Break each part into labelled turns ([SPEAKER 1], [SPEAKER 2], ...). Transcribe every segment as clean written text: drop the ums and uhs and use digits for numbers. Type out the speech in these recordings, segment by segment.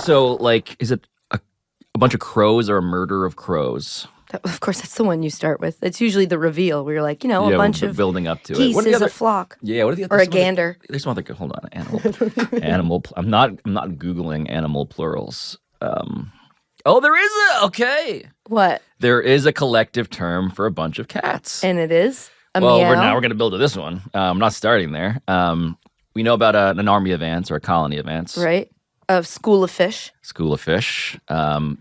[SPEAKER 1] So, like, is it a bunch of crows or a murder of crows?
[SPEAKER 2] Of course, that's the one you start with. It's usually the reveal where you're like, a bunch of
[SPEAKER 1] building up to
[SPEAKER 2] geese
[SPEAKER 1] it.
[SPEAKER 2] is a flock.
[SPEAKER 1] Yeah, what are the other?
[SPEAKER 2] Or a gander.
[SPEAKER 1] There's some other. Hold on, animal. I'm not googling animal plurals. There is okay.
[SPEAKER 2] What?
[SPEAKER 1] There is a collective term for a bunch of cats.
[SPEAKER 2] And it is a
[SPEAKER 1] meow.
[SPEAKER 2] meow.
[SPEAKER 1] We're going to build to this one. I'm not starting there. We know about an army of ants or a colony of ants,
[SPEAKER 2] right? A school of fish.
[SPEAKER 1] School of fish.
[SPEAKER 2] Herd.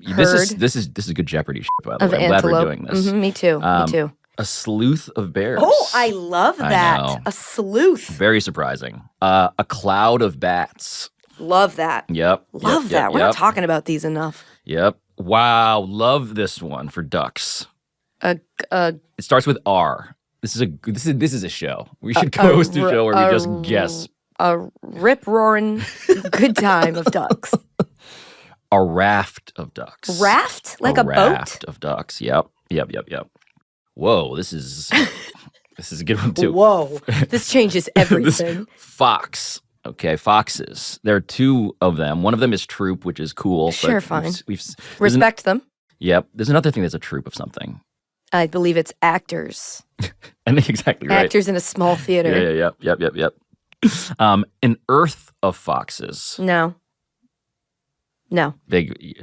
[SPEAKER 1] This is good Jeopardy shit, by the way. I'm glad we're doing this.
[SPEAKER 2] Me too. Me too.
[SPEAKER 1] A sleuth of bears.
[SPEAKER 2] Oh, I love that.
[SPEAKER 1] I know.
[SPEAKER 2] A sleuth.
[SPEAKER 1] Very surprising. A cloud of bats.
[SPEAKER 2] Love that.
[SPEAKER 1] Yep.
[SPEAKER 2] Love that. We're not talking about these enough.
[SPEAKER 1] Yep. Wow. Love this one for ducks. It starts with R. This is a show. We should host a show where we just guess.
[SPEAKER 2] A rip-roaring good time of ducks.
[SPEAKER 1] A raft of ducks.
[SPEAKER 2] Raft? Like a boat?
[SPEAKER 1] Raft of ducks. Yep. Whoa, this is a good one too.
[SPEAKER 2] Whoa. This changes everything.
[SPEAKER 1] Fox. Okay, foxes. There are two of them. One of them is troop, which is cool.
[SPEAKER 2] Sure, fine. Respect them.
[SPEAKER 1] Yep. There's another thing that's a troop of something.
[SPEAKER 2] I believe it's actors.
[SPEAKER 1] Exactly right.
[SPEAKER 2] Actors in a small theater.
[SPEAKER 1] Yeah. Yep. An earth of foxes.
[SPEAKER 2] No.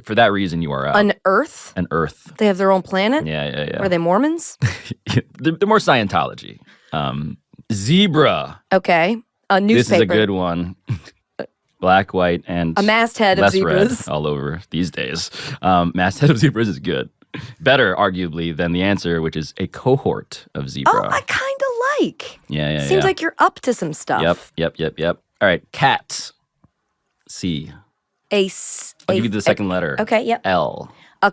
[SPEAKER 1] For that reason, you are out.
[SPEAKER 2] An earth?
[SPEAKER 1] An earth.
[SPEAKER 2] They have their own planet?
[SPEAKER 1] Yeah.
[SPEAKER 2] Are they Mormons?
[SPEAKER 1] They're more Scientology. Zebra.
[SPEAKER 2] Okay. A newspaper.
[SPEAKER 1] This is a good one. Black, white, and
[SPEAKER 2] a masthead of zebras.
[SPEAKER 1] Red all over these days. Masthead of zebras is good. Better, arguably, than the answer, which is a cohort of zebra.
[SPEAKER 2] Oh, I kind of like.
[SPEAKER 1] Yeah.
[SPEAKER 2] Seems like you're up to some stuff.
[SPEAKER 1] Yep. All right, cat. C. I'll give you the second letter.
[SPEAKER 2] Okay, yep.
[SPEAKER 1] L.
[SPEAKER 2] A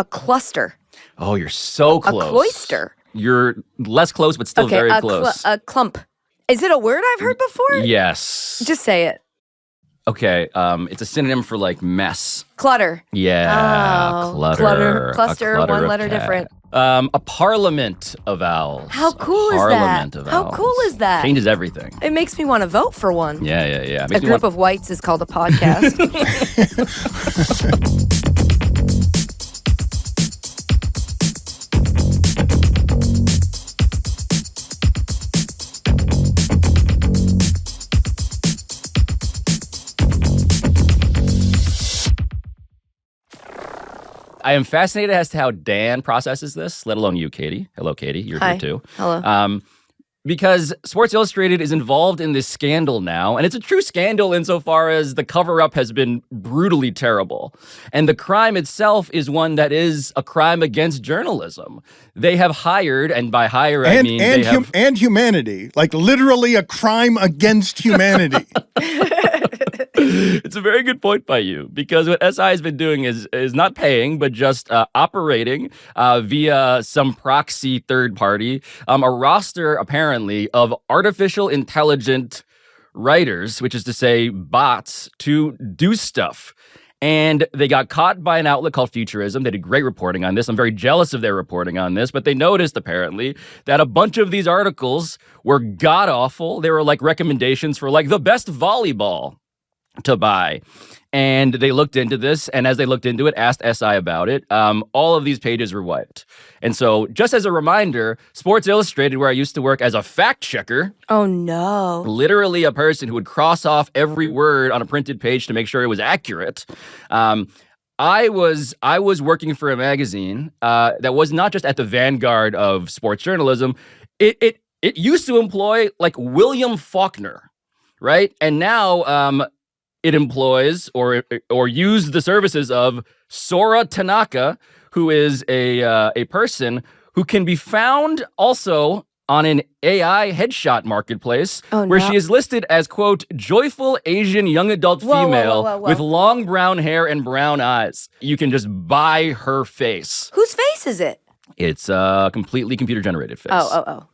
[SPEAKER 2] cluster.
[SPEAKER 1] Oh, you're so close.
[SPEAKER 2] A cloister.
[SPEAKER 1] You're less close, but still very close.
[SPEAKER 2] A clump. Is it a word I've heard before?
[SPEAKER 1] Yes.
[SPEAKER 2] Just say it.
[SPEAKER 1] Okay, it's a synonym for like mess.
[SPEAKER 2] Clutter.
[SPEAKER 1] Yeah, clutter.
[SPEAKER 2] Cluster, one letter different.
[SPEAKER 1] A parliament of owls.
[SPEAKER 2] How cool is that?
[SPEAKER 1] Parliament of owls.
[SPEAKER 2] How cool is that?
[SPEAKER 1] Changes everything.
[SPEAKER 2] It makes me want to vote for one.
[SPEAKER 1] Yeah.
[SPEAKER 2] A group of whites is called a podcast.
[SPEAKER 1] I am fascinated as to how Dan processes this, let alone you, Katie. Hello, Katie. You're
[SPEAKER 2] Hi.
[SPEAKER 1] here too.
[SPEAKER 2] Hello.
[SPEAKER 1] Because Sports Illustrated is involved in this scandal now, and it's a true scandal insofar as the cover-up has been brutally terrible. And the crime itself is one that is a crime against journalism. They have hired, and by hire I mean they have...
[SPEAKER 3] And humanity. Like literally a crime against humanity.
[SPEAKER 1] It's a very good point by you, because what SI has been doing is not paying, but just operating via some proxy third party, a roster apparently of artificial intelligent writers, which is to say bots, to do stuff. And they got caught by an outlet called Futurism. They did great reporting on this. I'm very jealous of their reporting on this, but they noticed apparently that a bunch of these articles were god-awful. They were like recommendations for like the best volleyball to buy. And they looked into this, and as they looked into it, asked SI about it. All of these pages were wiped. And so, just as a reminder, Sports Illustrated, where I used to work as a fact checker.
[SPEAKER 2] Oh, no.
[SPEAKER 1] Literally a person who would cross off every word on a printed page to make sure it was accurate. I was working for a magazine that was not just at the vanguard of sports journalism. It used to employ like William Faulkner, right? And now it employs or use the services of Sora Tanaka, who is a person who can be found also on an AI headshot marketplace, where she is listed as, quote, joyful Asian young adult female with long brown hair and brown eyes. You can just buy her face.
[SPEAKER 2] Whose face is it?
[SPEAKER 1] It's a completely computer-generated face.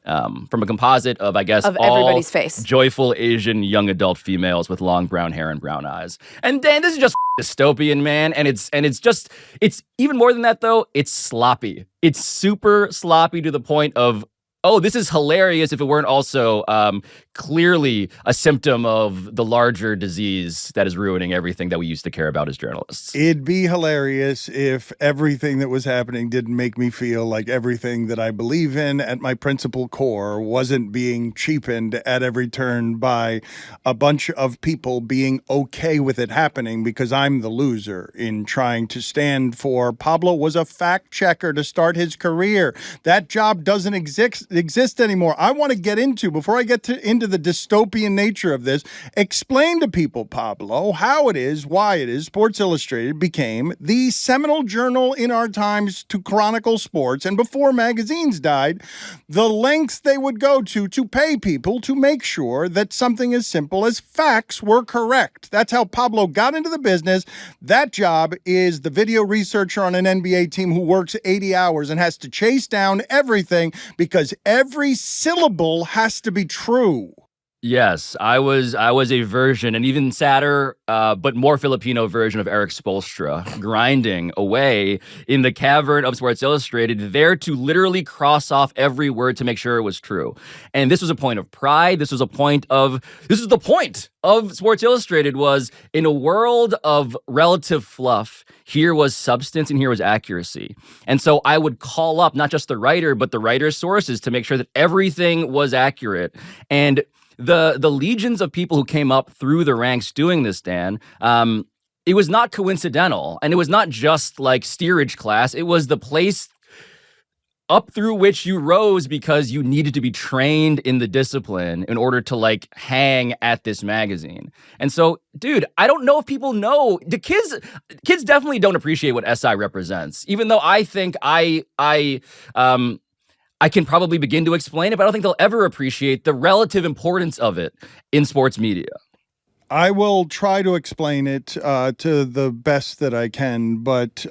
[SPEAKER 1] From a composite of, I guess,
[SPEAKER 2] of
[SPEAKER 1] all
[SPEAKER 2] everybody's face.
[SPEAKER 1] Joyful Asian young adult females with long brown hair and brown eyes. And then this is just dystopian, man. And it's even more than that, though. It's sloppy. It's super sloppy to the point of oh, this is hilarious if it weren't also clearly a symptom of the larger disease that is ruining everything that we used to care about as journalists.
[SPEAKER 3] It'd be hilarious if everything that was happening didn't make me feel like everything that I believe in at my principal core wasn't being cheapened at every turn by a bunch of people being okay with it happening because I'm the loser in trying to stand for. Pablo was a fact checker to start his career. That job doesn't exist anymore. I want to get into, before I get into the dystopian nature of this, explain to people, Pablo, how it is, why it is Sports Illustrated became the seminal journal in our times to chronicle sports, and before magazines died, the lengths they would go to pay people to make sure that something as simple as facts were correct. That's how Pablo got into the business. That job is the video researcher on an NBA team who works 80 hours and has to chase down everything because every syllable has to be true.
[SPEAKER 1] Yes, I was a version, an even sadder, but more Filipino version of Eric Spoelstra, grinding away in the cavern of Sports Illustrated, there to literally cross off every word to make sure it was true. And this was a point of pride. This is the point of Sports Illustrated, was in a world of relative fluff, here was substance and here was accuracy. And so I would call up not just the writer, but the writer's sources to make sure that everything was accurate. And the legions of people who came up through the ranks doing this, Dan, it was not coincidental. And it was not just like steerage class. It was the place up through which you rose because you needed to be trained in the discipline in order to like hang at this magazine. And so, dude, I don't know if people know. The kids definitely don't appreciate what SI represents, even though I think I can probably begin to explain it, but I don't think they'll ever appreciate the relative importance of it in sports media.
[SPEAKER 3] I will try to explain it to the best that I can, but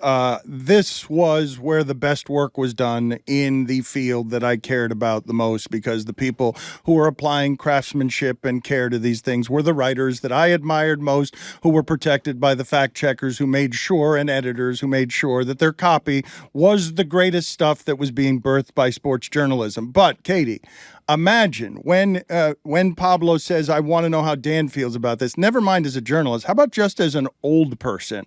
[SPEAKER 3] this was where the best work was done in the field that I cared about the most, because the people who were applying craftsmanship and care to these things were the writers that I admired most, who were protected by the fact checkers who made sure, and editors who made sure that their copy was the greatest stuff that was being birthed by sports journalism. But, Katie, imagine when Pablo says, I want to know how Dan feels about this, never mind as a journalist, how about just as an old person?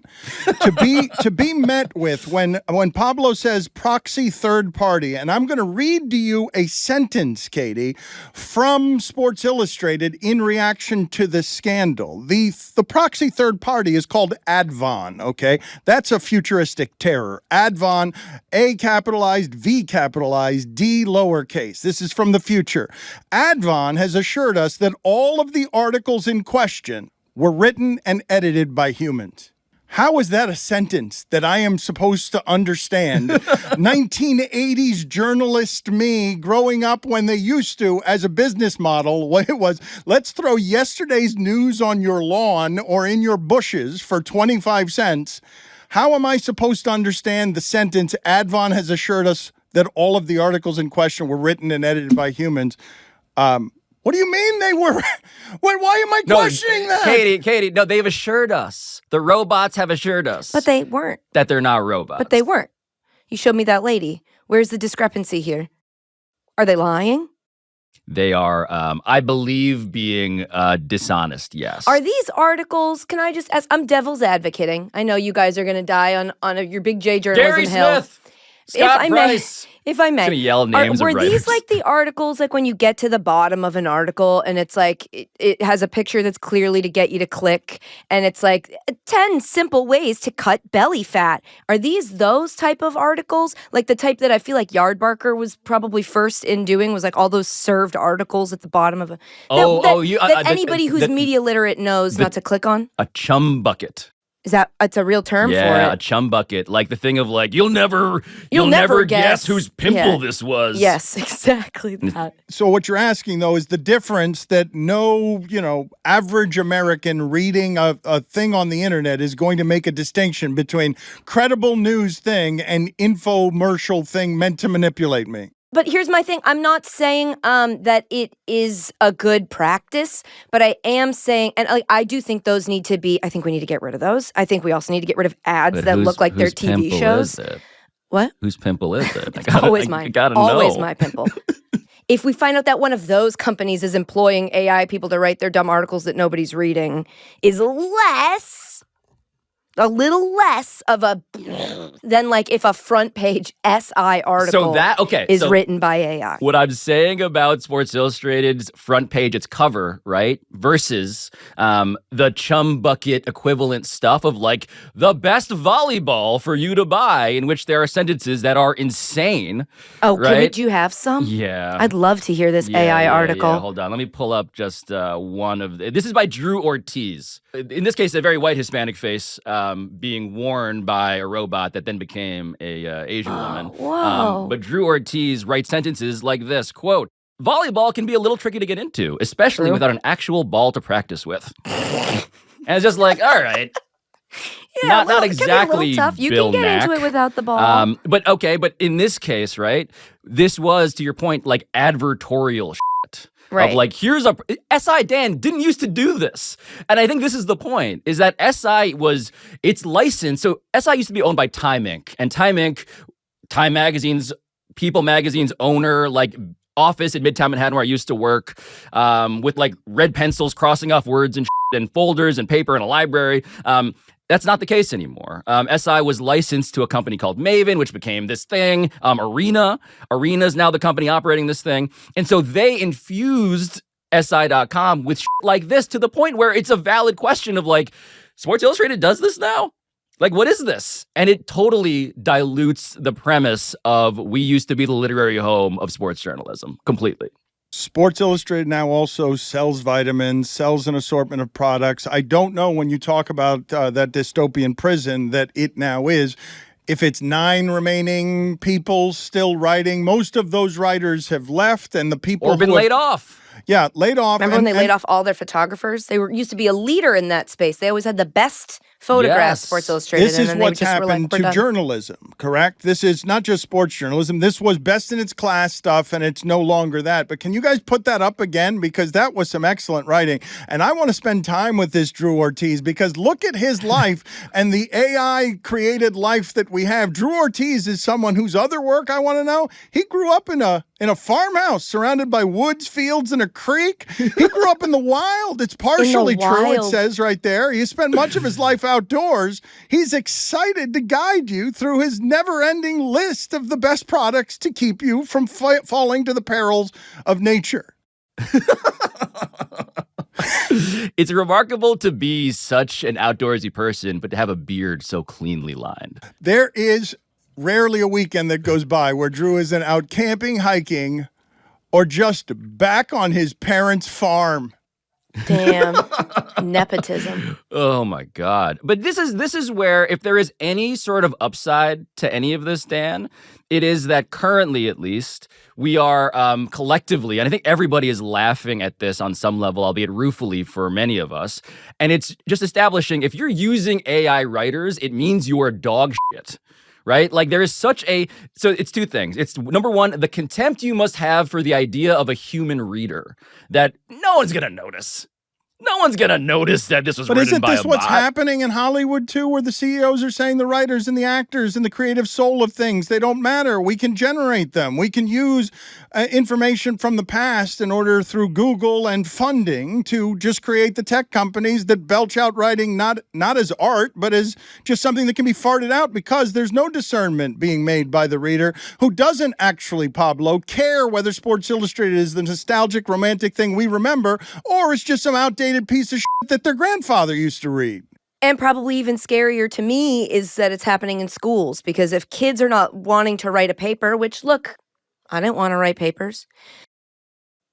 [SPEAKER 3] to be met with when Pablo says proxy third party, and I'm going to read to you a sentence, Katie, from Sports Illustrated in reaction to this scandal. The proxy third party is called Advon, okay? That's a futuristic terror. Advon, A capitalized, V capitalized, D lowercase. This is from the future. Advon has assured us that all of the articles in question were written and edited by humans. How is that a sentence that I am supposed to understand? 1980s journalist me growing up when they used to, as a business model, what it was, let's throw yesterday's news on your lawn or in your bushes for 25 cents. How am I supposed to understand the sentence, Advon has assured us that all of the articles in question were written and edited by humans? What do you mean they were? Why am I questioning that?
[SPEAKER 1] Katie, no, they've assured us. The robots have assured us.
[SPEAKER 2] But they weren't.
[SPEAKER 1] That they're not robots.
[SPEAKER 2] But they weren't. You showed me that lady. Where's the discrepancy here? Are they lying?
[SPEAKER 1] They are, I believe, being dishonest, yes.
[SPEAKER 2] Are these articles, can I just ask, I'm devil's advocating. I know you guys are going to die on your big J journalism
[SPEAKER 1] Gary
[SPEAKER 2] hill.
[SPEAKER 1] Smith! Scott Price!
[SPEAKER 2] If I may,
[SPEAKER 1] I'm gonna yell names of
[SPEAKER 2] were
[SPEAKER 1] writers.
[SPEAKER 2] these like the articles, like when you get to the bottom of an article and it's like, it has a picture that's clearly to get you to click, and it's like 10 simple ways to cut belly fat. Are these those type of articles? Like the type that I feel like Yardbarker was probably first in doing, was like all those served articles at the bottom of a... that anybody who's media literate knows not to click on?
[SPEAKER 1] A chum bucket.
[SPEAKER 2] Is that, it's a real term for it?
[SPEAKER 1] Yeah, a chum bucket. Like the thing of like, you'll never guess whose pimple this was.
[SPEAKER 2] Yes, exactly that.
[SPEAKER 3] So what you're asking, though, is the difference that no, average American reading a thing on the internet is going to make a distinction between credible news thing and infomercial thing meant to manipulate me.
[SPEAKER 2] But here's my thing. I'm not saying that it is a good practice, but I am saying, and I do think those need to be, I think we need to get rid of those. I think we also need to get rid of ads that look like they're TV shows.
[SPEAKER 1] Is it?
[SPEAKER 2] What?
[SPEAKER 1] Whose pimple is it?
[SPEAKER 2] It's always mine.
[SPEAKER 1] I gotta know.
[SPEAKER 2] Always my pimple. if we find out that one of those companies is employing AI people to write their dumb articles that nobody's reading, is a little less of a than like if a front page SI article is written by AI.
[SPEAKER 1] What I'm saying about Sports Illustrated's front page, its cover, right, versus the chum bucket equivalent stuff of like the best volleyball for you to buy, in which there are sentences that are insane.
[SPEAKER 2] Oh,
[SPEAKER 1] right?
[SPEAKER 2] Could you have some?
[SPEAKER 1] Yeah.
[SPEAKER 2] I'd love to hear this AI article.
[SPEAKER 1] Yeah. Hold on. Let me pull up just one of this is by Drew Ortiz. In this case, a very white Hispanic face being worn by a robot that then became a Asian woman.
[SPEAKER 2] Whoa.
[SPEAKER 1] But Drew Ortiz writes sentences like this, quote, "Volleyball can be a little tricky to get into, especially without an actual ball to practice with." And it's just like, all right.
[SPEAKER 2] Yeah,
[SPEAKER 1] not exactly
[SPEAKER 2] it can be a little tough. You
[SPEAKER 1] Bill
[SPEAKER 2] can get
[SPEAKER 1] Mack.
[SPEAKER 2] into it without the ball.
[SPEAKER 1] But in this case, right, this was, to your point, like advertorial shit.
[SPEAKER 2] Right.
[SPEAKER 1] Of like, here's a SI Dan didn't used to do this. And I think this is the point, is that SI was its license. So SI used to be owned by Time Inc. And Time Inc., Time Magazine's, People Magazine's owner, like office in Midtown Manhattan where I used to work, with like red pencils crossing off words and shit and folders and paper in a library. That's not the case anymore. SI was licensed to a company called Maven, which became this thing. Arena is now the company operating this thing. And so they infused SI.com with shit like this to the point where it's a valid question of like, Sports Illustrated does this now? Like, what is this? And it totally dilutes the premise of we used to be the literary home of sports journalism completely.
[SPEAKER 3] Sports Illustrated now also sells vitamins, sells an assortment of products. I don't know, when you talk about that dystopian prison that it now is, if it's 9 remaining people still writing. Most of those writers have left, and the people
[SPEAKER 1] or been laid off.
[SPEAKER 3] Yeah, laid off.
[SPEAKER 2] Remember when they laid off all their photographers? They used to be a leader in that space. They always had the best photographs,
[SPEAKER 1] Yes.
[SPEAKER 2] Sports Illustrated.
[SPEAKER 3] This is what's happened to journalism, correct? This is not just sports journalism. This was best in its class stuff, and it's no longer that. But can you guys put that up again? Because that was some excellent writing. And I want to spend time with this Drew Ortiz, because look at his life and the AI-created life that we have. Drew Ortiz is someone whose other work I want to know. He grew up in a farmhouse surrounded by woods, fields, and a creek. He grew up in the wild. It's partially true, it says right there. He spent much of his life outdoors. He's excited to guide you through his never-ending list of the best products to keep you from falling to the perils of nature.
[SPEAKER 1] It's remarkable to be such an outdoorsy person, but to have a beard so cleanly lined.
[SPEAKER 3] There is rarely a weekend that goes by where Drew isn't out camping, hiking, or just back on his parents' farm.
[SPEAKER 2] Damn. Nepotism.
[SPEAKER 1] Oh my God. But this is where, if there is any sort of upside to any of this, Dan, it is that currently, at least, we are collectively, and I think everybody is laughing at this on some level, albeit ruefully for many of us. And it's just establishing, if you're using AI writers, it means you are dog shit. Right? Like, there is so it's two things. It's, number one, the contempt you must have for the idea of a human reader, that no one's going to notice. No one's going to notice that this was written by a bot.
[SPEAKER 3] But isn't this what's happening in Hollywood, too, where the CEOs are saying the writers and the actors and the creative soul of things, they don't matter. We can generate them. We can use information from the past in order, through Google and funding, to just create the tech companies that belch out writing not as art, but as just something that can be farted out, because there's no discernment being made by the reader, who doesn't actually, Pablo, care whether Sports Illustrated is the nostalgic, romantic thing we remember, or it's just some outdated piece of shit that their grandfather used to read.
[SPEAKER 2] And probably even scarier to me is that it's happening in schools, because if kids are not wanting to write a paper, which, look, I didn't want to write papers.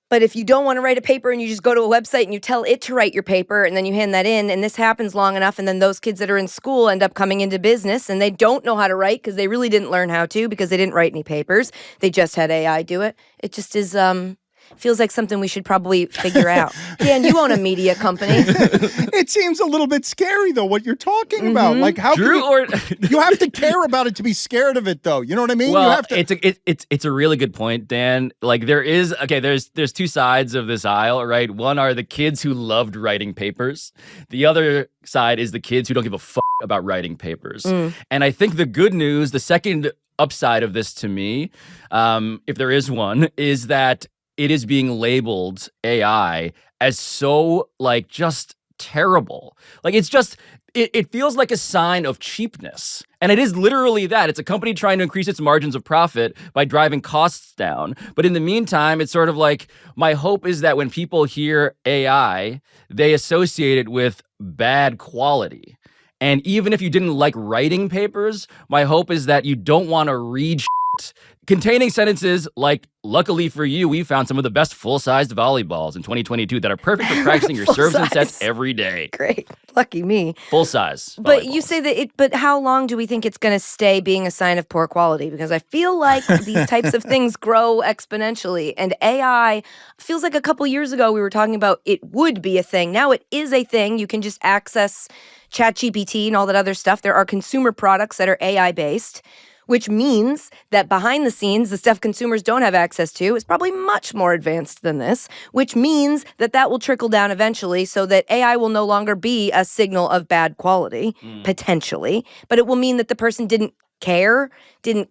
[SPEAKER 2] But if you don't want to write a paper and you just go to a website and you tell it to write your paper and then you hand that in, and this happens long enough, and then those kids that are in school end up coming into business and they don't know how to write because they really didn't learn how to, because they didn't write any papers. They just had AI do it. It just is feels like something we should probably figure out. Dan, you own a media company.
[SPEAKER 3] It seems a little bit scary, though, what you're talking about. Like, how
[SPEAKER 1] Drew,
[SPEAKER 3] you have to care about it to be scared of it, though. You know what I mean?
[SPEAKER 1] Well,
[SPEAKER 3] you have to...
[SPEAKER 1] it's a really good point, Dan. Like, there's two sides of this aisle, right? One are the kids who loved writing papers. The other side is the kids who don't give a fuck about writing papers. And I think the good news, the second upside of this to me, if there is one, is that it is being labeled AI as so like just terrible. Like it's just it feels like a sign of cheapness. And it is literally that. It's a company trying to increase its margins of profit by driving costs down. But in the meantime, it's sort of like my hope is that when people hear AI, they associate it with bad quality. And even if you didn't like writing papers, my hope is that you don't want to read shit containing sentences like, luckily for you, we found some of the best full-sized volleyballs in 2022 that are perfect for practicing your serves and sets every day.
[SPEAKER 2] Great. Lucky me.
[SPEAKER 1] Full-size
[SPEAKER 2] But
[SPEAKER 1] volleyballs.
[SPEAKER 2] you say that but how long do we think it's going to stay being a sign of poor quality? Because I feel like these types of things grow exponentially. And AI feels like a couple years ago we were talking about it would be a thing. Now it is a thing. You can just access ChatGPT and all that other stuff. There are consumer products that are AI-based, which means that behind the scenes, the stuff consumers don't have access to is probably much more advanced than this, which means that that will trickle down eventually so that AI will no longer be a signal of bad quality, potentially, but it will mean that the person didn't care, didn't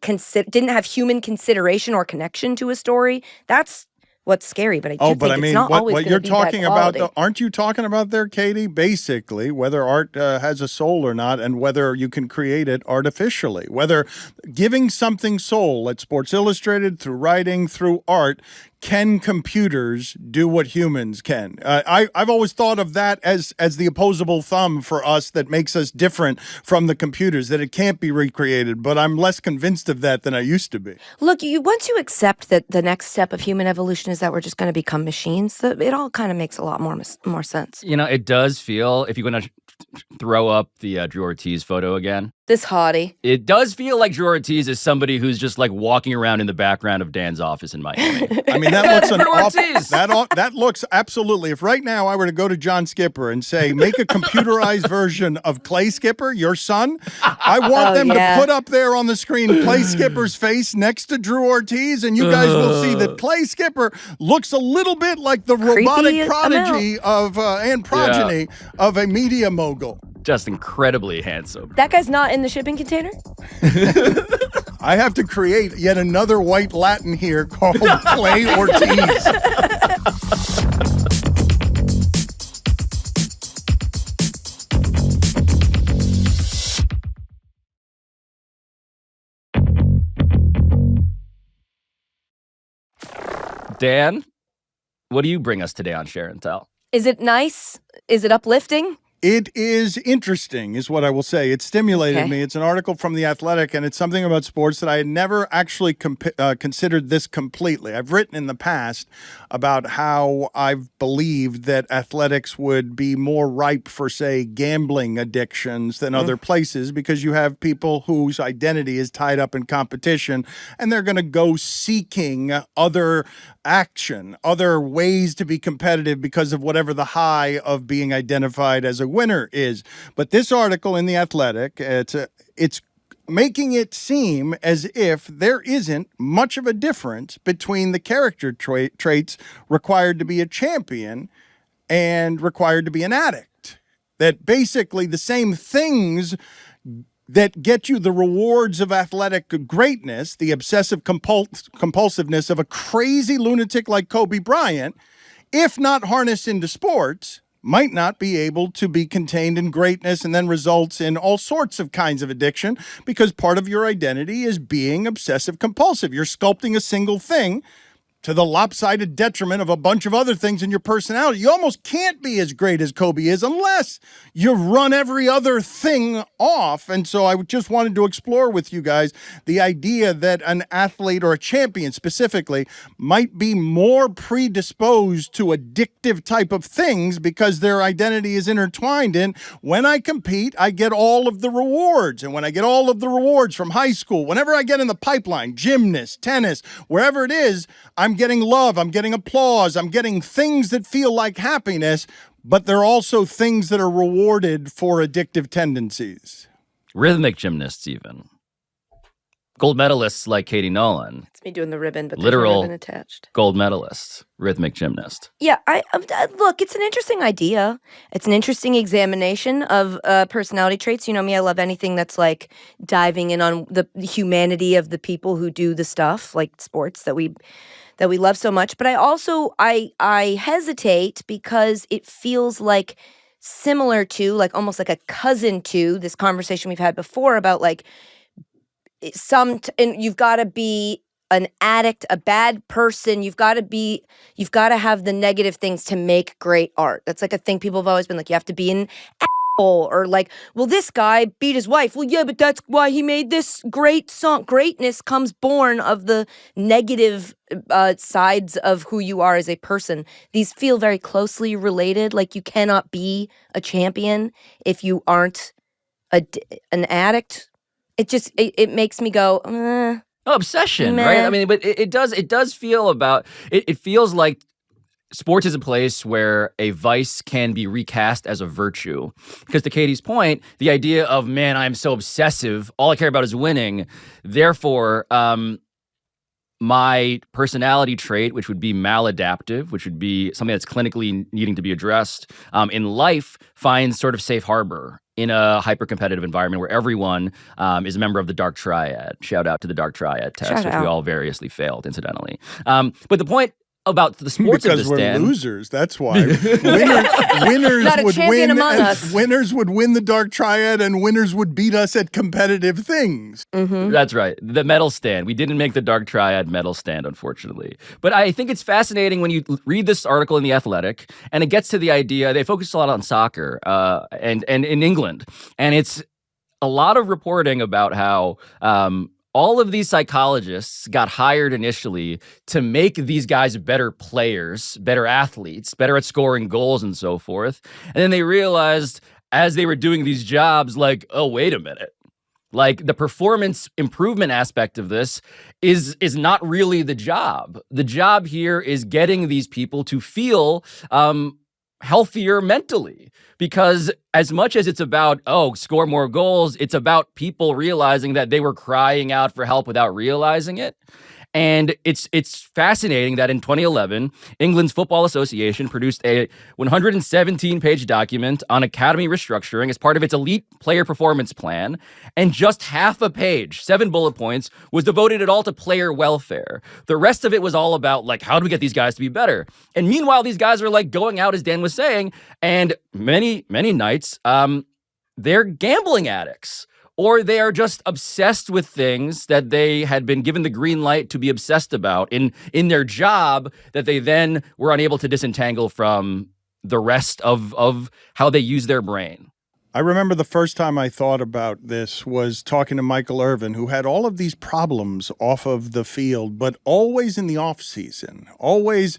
[SPEAKER 2] have human consideration or connection to a story. That's what's scary, but I do think it's not always
[SPEAKER 3] what
[SPEAKER 2] going
[SPEAKER 3] you're
[SPEAKER 2] to be
[SPEAKER 3] talking
[SPEAKER 2] bad
[SPEAKER 3] about,
[SPEAKER 2] quality.
[SPEAKER 3] aren't you talking about there, Katie? Basically, whether art has a soul or not, and whether you can create it artificially, whether giving something soul at Sports Illustrated through writing, through art. Can computers do what humans can? I've always thought of that as the opposable thumb for us that makes us different from the computers, that it can't be recreated, but I'm less convinced of that than I used to be.
[SPEAKER 2] Look, once you accept that the next step of human evolution is that we're just going to become machines, it all kind of makes a lot more sense.
[SPEAKER 1] You know, it does feel, if you're going to throw up the Drew Ortiz photo again,
[SPEAKER 2] This hottie.
[SPEAKER 1] it does feel like Drew Ortiz is somebody who's just like walking around in the background of Dan's office in Miami.
[SPEAKER 3] I mean, that looks an
[SPEAKER 1] Drew
[SPEAKER 3] awful.
[SPEAKER 1] Ortiz!
[SPEAKER 3] That looks absolutely. If right now I were to go to John Skipper and say, make a computerized version of Clay Skipper, your son, I want them to put up there on the screen Clay Skipper's face next to Drew Ortiz, and you guys will see that Clay Skipper looks a little bit like the robotic prodigy of and progeny of a media mogul.
[SPEAKER 1] Just incredibly handsome.
[SPEAKER 2] That guy's not in the shipping container?
[SPEAKER 3] I have to create yet another white Latin here called Clay Ortiz.
[SPEAKER 1] Dan, what do you bring us today on Share and Tell?
[SPEAKER 2] Is it nice? Is it uplifting?
[SPEAKER 3] It is interesting, is what I will say. It stimulated me. It's an article from The Athletic, and it's something about sports that I had never actually considered this completely. I've written in the past about how I've believed that athletics would be more ripe for, say, gambling addictions than other places, because you have people whose identity is tied up in competition, and they're going to go seeking other action, other ways to be competitive because of whatever the high of being identified as a winner is. But this article in The Athletic, it's making it seem as if there isn't much of a difference between the character traits required to be a champion and required to be an addict. That basically the same things that get you the rewards of athletic greatness, the obsessive compulsiveness of a crazy lunatic like Kobe Bryant, if not harnessed into sports, might not be able to be contained in greatness, and then results in all sorts of kinds of addiction, because part of your identity is being obsessive compulsive. You're sculpting a single thing to the lopsided detriment of a bunch of other things in your personality. You almost can't be as great as Kobe is unless you run every other thing off. And so I just wanted to explore with you guys the idea that an athlete, or a champion specifically, might be more predisposed to addictive type of things because their identity is intertwined in, when I compete, I get all of the rewards. And when I get all of the rewards from high school, whenever I get in the pipeline, gymnast, tennis, wherever it is, I'm getting love, I'm getting applause, I'm getting things that feel like happiness, but they're also things that are rewarded for addictive tendencies.
[SPEAKER 1] Rhythmic gymnasts, even. Gold medalists like Katie Nolan.
[SPEAKER 2] It's me doing the ribbon, but
[SPEAKER 1] Literal
[SPEAKER 2] there's no ribbon attached.
[SPEAKER 1] Gold medalist, rhythmic gymnast.
[SPEAKER 2] Yeah, look, it's an interesting idea. It's an interesting examination of personality traits. You know me, I love anything that's like diving in on the humanity of the people who do the stuff, like sports that we that we love so much. But I also I hesitate because it feels like similar to, like almost like a cousin to this conversation we've had before about like and you've got to be an addict, a bad person. You've got to have the negative things to make great art. That's like a thing people have always been like, you have to be an asshole, or like, well, this guy beat his wife. Well, yeah, but that's why he made this great song. Greatness comes born of the negative sides of who you are as a person. These feel very closely related. Like you cannot be a champion if you aren't an addict. It makes me go,
[SPEAKER 1] Obsession,
[SPEAKER 2] Meh.
[SPEAKER 1] right? I mean, but it does feel about it feels like sports is a place where a vice can be recast as a virtue. Because to Katie's point, the idea of, man, I'm so obsessive, all I care about is winning. Therefore, my personality trait, which would be maladaptive, which would be something that's clinically needing to be addressed in life, finds sort of safe harbor in a hyper-competitive environment where everyone is a member of the dark triad. Shout out to the dark triad test, which we all variously failed, incidentally. But the point about the sports
[SPEAKER 3] because
[SPEAKER 1] of this,
[SPEAKER 3] we're
[SPEAKER 1] Dan,
[SPEAKER 3] losers. That's why winners
[SPEAKER 2] Not a
[SPEAKER 3] would
[SPEAKER 2] champion
[SPEAKER 3] win.
[SPEAKER 2] among us.
[SPEAKER 3] Winners would win the dark triad, and winners would beat us at competitive things.
[SPEAKER 2] Mm-hmm.
[SPEAKER 1] That's right. The medal stand. We didn't make the dark triad medal stand, unfortunately. But I think it's fascinating when you read this article in The Athletic, and it gets to the idea, they focus a lot on soccer and in England. And it's a lot of reporting about how all of these psychologists got hired initially to make these guys better players, better athletes, better at scoring goals and so forth. And then they realized as they were doing these jobs, like, oh, wait a minute. Like the performance improvement aspect of this is not really the job. The job here is getting these people to feel healthier mentally, because as much as it's about, score more goals, it's about people realizing that they were crying out for help without realizing it. And it's fascinating that in 2011, England's Football Association produced a 117-page document on academy restructuring as part of its elite player performance plan. And just half a page, 7 bullet points, was devoted at all to player welfare. The rest of it was all about, like, how do we get these guys to be better? And meanwhile, these guys are, like, going out, as Dan was saying, and many, many nights, they're gambling addicts. Or they are just obsessed with things that they had been given the green light to be obsessed about in their job that they then were unable to disentangle from the rest of how they use their brain.
[SPEAKER 3] I remember the first time I thought about this was talking to Michael Irvin, who had all of these problems off of the field, but always in the off season, always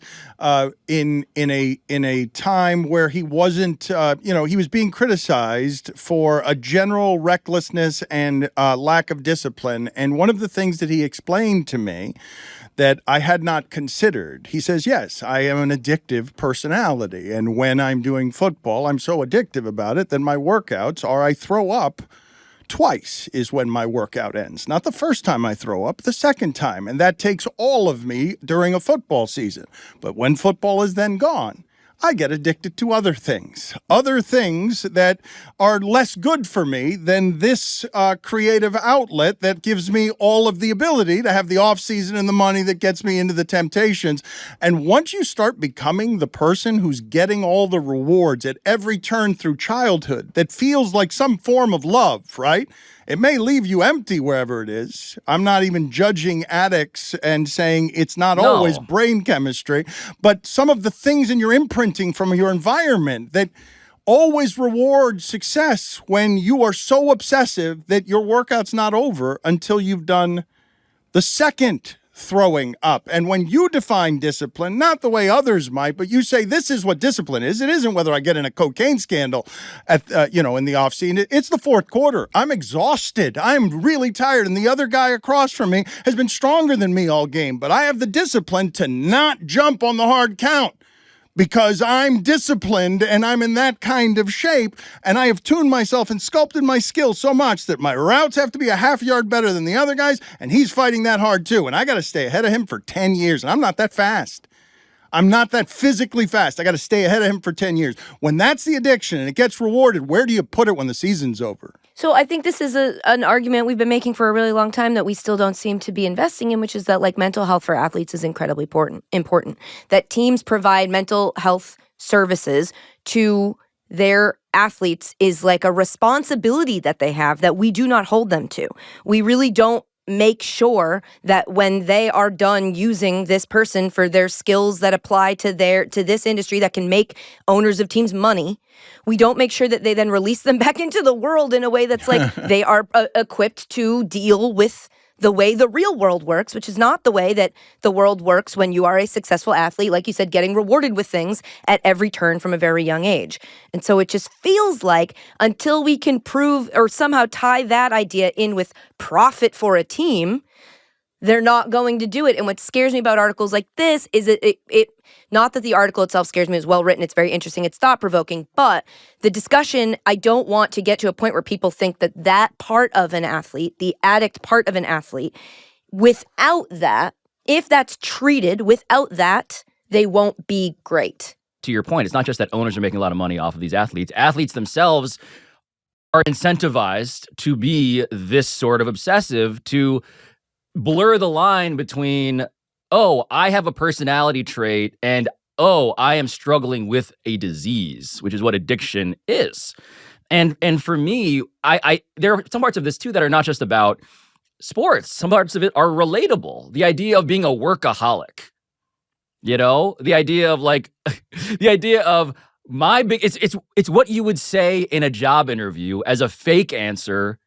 [SPEAKER 3] in a time where he wasn't, he was being criticized for a general recklessness and lack of discipline. And one of the things that he explained to me that I had not considered. He says, yes, I am an addictive personality. And when I'm doing football, I'm so addictive about it that my workouts are I throw up twice is when my workout ends. Not the first time I throw up, the second time. And that takes all of me during a football season. But when football is then gone, I get addicted to other things that are less good for me than this creative outlet that gives me all of the ability to have the off season and the money that gets me into the temptations. And once you start becoming the person who's getting all the rewards at every turn through childhood, that feels like some form of love, right? It may leave you empty wherever it is. I'm not even judging addicts and saying it's not always brain chemistry, but some of the things in your imprinting from your environment that always reward success when you are so obsessive that your workout's not over until you've done the second throwing up. And when you define discipline, not the way others might, but you say, this is what discipline is. It isn't whether I get in a cocaine scandal at, in the off season. It's the fourth quarter. I'm exhausted. I'm really tired. And the other guy across from me has been stronger than me all game, but I have the discipline to not jump on the hard count because I'm disciplined and I'm in that kind of shape. And I have tuned myself and sculpted my skills so much that my routes have to be a half yard better than the other guys. And he's fighting that hard too. And I got to stay ahead of him for 10 years. And I'm not that fast. I'm not that physically fast. I got to stay ahead of him for 10 years. When that's the addiction and it gets rewarded, where do you put it when the season's over?
[SPEAKER 2] So I think this is an argument we've been making for a really long time that we still don't seem to be investing in, which is that like mental health for athletes is incredibly important. That teams provide mental health services to their athletes is like a responsibility that they have that we do not hold them to. We really don't make sure that when they are done using this person for their skills that apply to this industry that can make owners of teams money, we don't make sure that they then release them back into the world in a way that's like they are equipped to deal with the way the real world works, which is not the way that the world works when you are a successful athlete, like you said, getting rewarded with things at every turn from a very young age. And so it just feels like until we can prove or somehow tie that idea in with profit for a team, they're not going to do it. And what scares me about articles like this is it not that the article itself scares me. It's well written. It's very interesting. It's thought-provoking. But the discussion, I don't want to get to a point where people think that that part of an athlete, the addict part of an athlete, without that, if that's treated without that, they won't be great.
[SPEAKER 1] To your point, it's not just that owners are making a lot of money off of these athletes. Athletes themselves are incentivized to be this sort of obsessive, to blur the line between, oh, I have a personality trait, and oh, I am struggling with a disease, which is what addiction is. And for me, I there are some parts of this too that are not just about sports. Some parts of it are relatable. The idea of being a workaholic, you know, the idea of like, the idea of my big, it's what you would say in a job interview as a fake answer.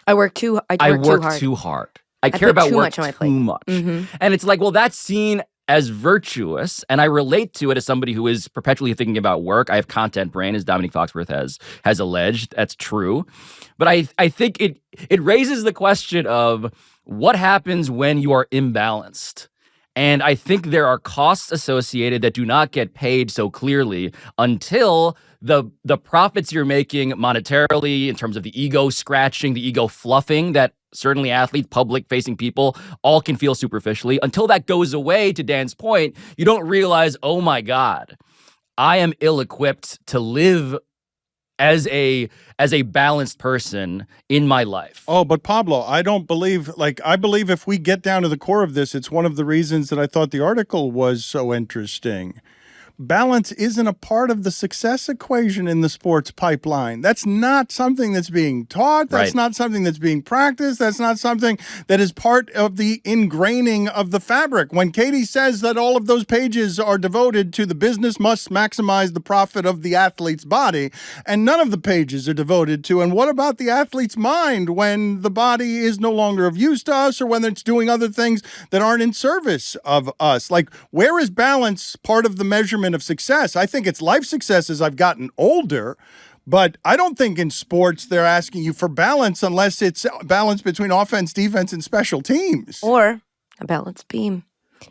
[SPEAKER 2] I work too
[SPEAKER 1] hard. I care about work too much.
[SPEAKER 2] Mm-hmm.
[SPEAKER 1] And it's like, well, that's seen as virtuous, and I relate to it as somebody who is perpetually thinking about work. I have content brain, as Dominique Foxworth has alleged. That's true. But I think it raises the question of what happens when you are imbalanced. And I think there are costs associated that do not get paid so clearly until the profits you're making monetarily, in terms of the ego scratching, the ego fluffing that certainly athletes, public-facing people, all can feel superficially. Until that goes away, to Dan's point, you don't realize, oh my God, I am ill-equipped to live as a balanced person in my life.
[SPEAKER 3] Oh, but Pablo, I believe if we get down to the core of this, it's one of the reasons that I thought the article was so interesting. Balance isn't a part of the success equation in the sports pipeline. That's not something that's being taught. That's not something that's being practiced. That's not something that is part of the ingraining of the fabric. When Katie says that all of those pages are devoted to the business must maximize the profit of the athlete's body, and none of the pages are devoted to, and what about the athlete's mind when the body is no longer of use to us, or when it's doing other things that aren't in service of us? Like, where is balance part of the measurement of success? I think it's life success as I've gotten older, but I don't think in sports they're asking you for balance unless it's balance between offense, defense, and special teams.
[SPEAKER 2] Or a balanced beam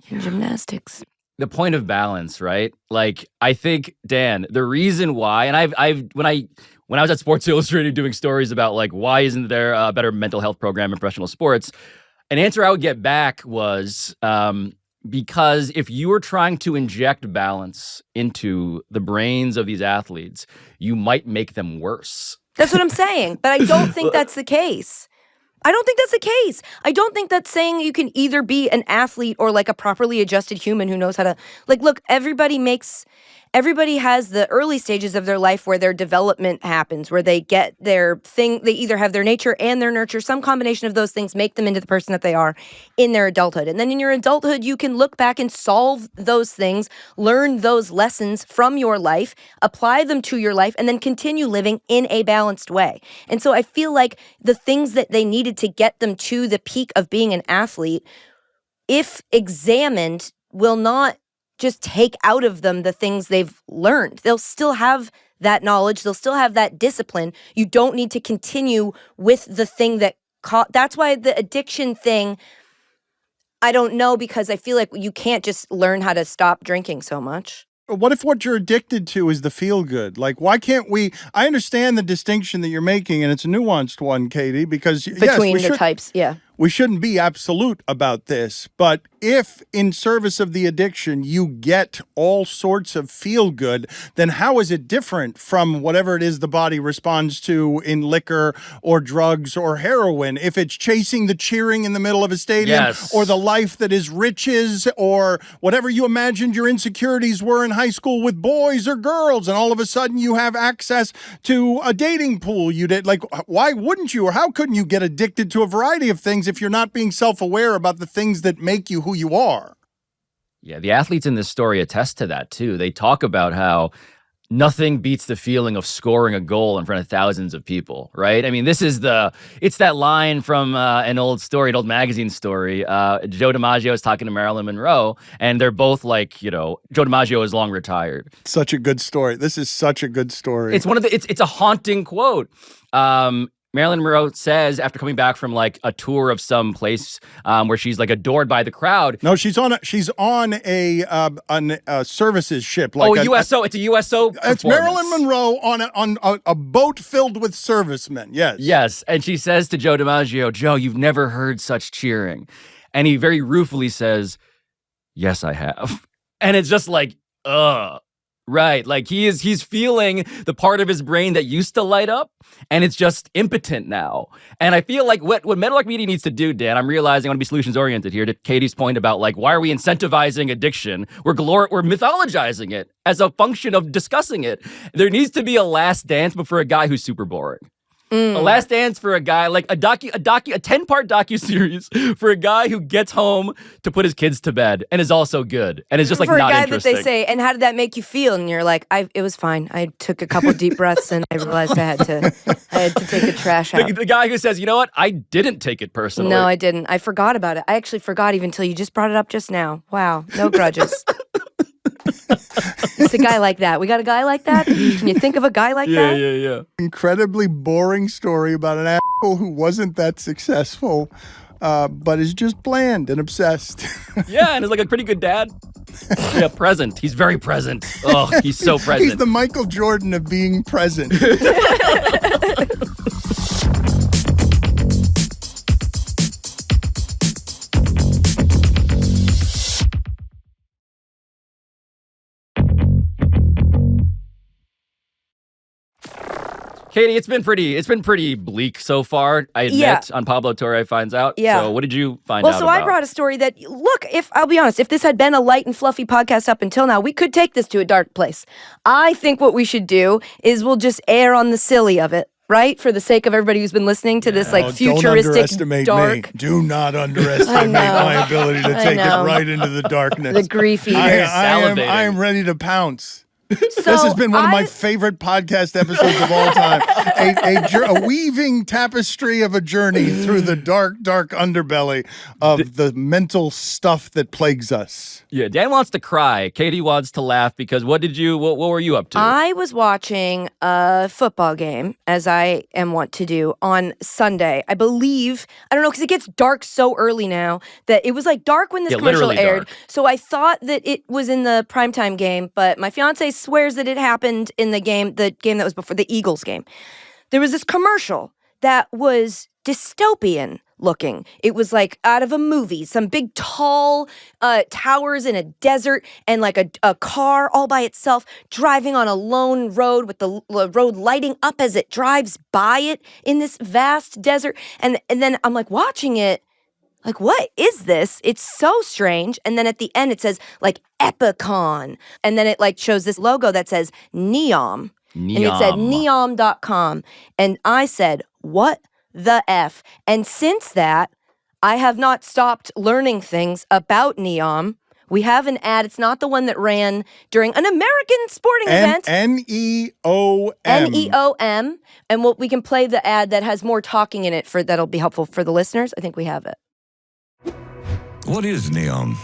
[SPEAKER 2] in gymnastics.
[SPEAKER 1] The point of balance, right? Like, I think, Dan, the reason why, and when I was at Sports Illustrated doing stories about like, why isn't there a better mental health program in professional sports, an answer I would get back was, because if you were trying to inject balance into the brains of these athletes, you might make them worse.
[SPEAKER 2] That's what I'm saying. But I don't think that's the case. I don't think that's the case. I don't think that's saying you can either be an athlete or like a properly adjusted human who knows how to, like, look, everybody has the early stages of their life where their development happens, where they get their thing. They either have their nature and their nurture. Some combination of those things make them into the person that they are in their adulthood. And then in your adulthood, you can look back and solve those things, learn those lessons from your life, apply them to your life, and then continue living in a balanced way. And so I feel like the things that they needed to get them to the peak of being an athlete, if examined, will not just take out of them the things they've learned. They'll still have that knowledge. They'll still have that discipline. You don't need to continue with the thing that that's why the addiction thing, I don't know, because I feel like you can't just learn how to stop drinking so much.
[SPEAKER 3] What if what you're addicted to is the feel good? Like, why can't we? I understand the distinction that you're making, and it's a nuanced one, Katie, because
[SPEAKER 2] between the types, yeah.
[SPEAKER 3] we shouldn't be absolute about this, but if in service of the addiction you get all sorts of feel good, then how is it different from whatever it is the body responds to in liquor or drugs or heroin? If it's chasing the cheering in the middle of a stadium, or the life that is riches, or whatever you imagined your insecurities were in high school with boys or girls, and all of a sudden you have access to a dating pool. You did, like, why wouldn't you, or how couldn't you get addicted to a variety of things if you're not being self-aware about the things that make you who you are?
[SPEAKER 1] Yeah, the athletes in this story attest to that too. They talk about how nothing beats the feeling of scoring a goal in front of thousands of people, right? I mean, it's that line from an old magazine story. Joe DiMaggio is talking to Marilyn Monroe, and they're both like, Joe DiMaggio is long retired.
[SPEAKER 3] Such a good story. This is such a good story.
[SPEAKER 1] It's a haunting quote. Marilyn Monroe says after coming back from like a tour of some place where she's like adored by the crowd.
[SPEAKER 3] No, she's on a services ship.
[SPEAKER 1] Like USO. It's a USO.
[SPEAKER 3] It's Marilyn Monroe on a boat filled with servicemen. Yes.
[SPEAKER 1] Yes, and she says to Joe DiMaggio, "Joe, you've never heard such cheering," and he very ruefully says, "Yes, I have," and it's just like, ugh. Right, like he's feeling the part of his brain that used to light up, and it's just impotent now. And I feel like what Meadowlark Media needs to do, Dan, I'm realizing I want to be solutions-oriented here, to Katie's point about, like, why are we incentivizing addiction? We're mythologizing it as a function of discussing it. There needs to be a last dance, but for a guy who's super boring. A last dance for a guy, like a 10-part docuseries for a guy who gets home to put his kids to bed and is also good and is just like
[SPEAKER 2] for
[SPEAKER 1] not
[SPEAKER 2] a guy
[SPEAKER 1] interesting.
[SPEAKER 2] That they say, and how did that make you feel? And you're like, it was fine. I took a couple deep breaths and I realized I had to take the trash out.
[SPEAKER 1] The guy who says, you know what, I didn't take it personally.
[SPEAKER 2] No, I didn't. I forgot about it. I actually forgot even until you just brought it up just now. Wow, no grudges. It's a guy like that. We got a guy like that? Can you think of a guy like that?
[SPEAKER 1] Yeah.
[SPEAKER 3] Incredibly boring story about an asshole who wasn't that successful, but is just bland and obsessed.
[SPEAKER 1] Yeah, and is like a pretty good dad. Yeah, present. He's very present. Oh, he's so present.
[SPEAKER 3] He's the Michael Jordan of being present.
[SPEAKER 1] Katie, it's been pretty bleak so far, I admit, on Pablo Torre Finds Out.
[SPEAKER 2] Yeah.
[SPEAKER 1] So what did you find out about?
[SPEAKER 2] Well, so I brought a story that, look, I'll be honest, if this had been a light and fluffy podcast up until now, we could take this to a dark place. I think what we should do is we'll just err on the silly of it. Right? For the sake of everybody who's been listening to this, like, futuristic,
[SPEAKER 3] don't underestimate
[SPEAKER 2] dark.
[SPEAKER 3] Me. Do not underestimate my ability to take it right into the darkness.
[SPEAKER 2] The grief eater.
[SPEAKER 3] I am ready to pounce. This has been one of my favorite podcast episodes of all time. A weaving tapestry of a journey through the dark, dark underbelly of the mental stuff that plagues us.
[SPEAKER 1] Yeah, Dan wants to cry. Katie wants to laugh because what were you up to?
[SPEAKER 2] I was watching a football game, as I am wont to do, on Sunday. I believe, I don't know, because it gets dark so early now that it was like dark when this commercial aired.
[SPEAKER 1] Dark.
[SPEAKER 2] So I thought that it was in the primetime game, but my fiance swears that it happened in the game that was before the Eagles game. There was this commercial that was dystopian looking. It was like out of a movie, some big tall towers in a desert and like a car all by itself driving on a lone road with the road lighting up as it drives by it in this vast desert. And then I'm like watching it, like, what is this? It's so strange. And then at the end, it says, like, Epicon. And then it, like, shows this logo that says NEOM. And it said NEOM.com. And I said, what the F? And since that, I have not stopped learning things about NEOM. We have an ad. It's not the one that ran during an American sporting event.
[SPEAKER 3] NEOM.
[SPEAKER 2] NEOM. And we can play the ad that has more talking in it that'll be helpful for the listeners. I think we have it.
[SPEAKER 4] What is NEOM?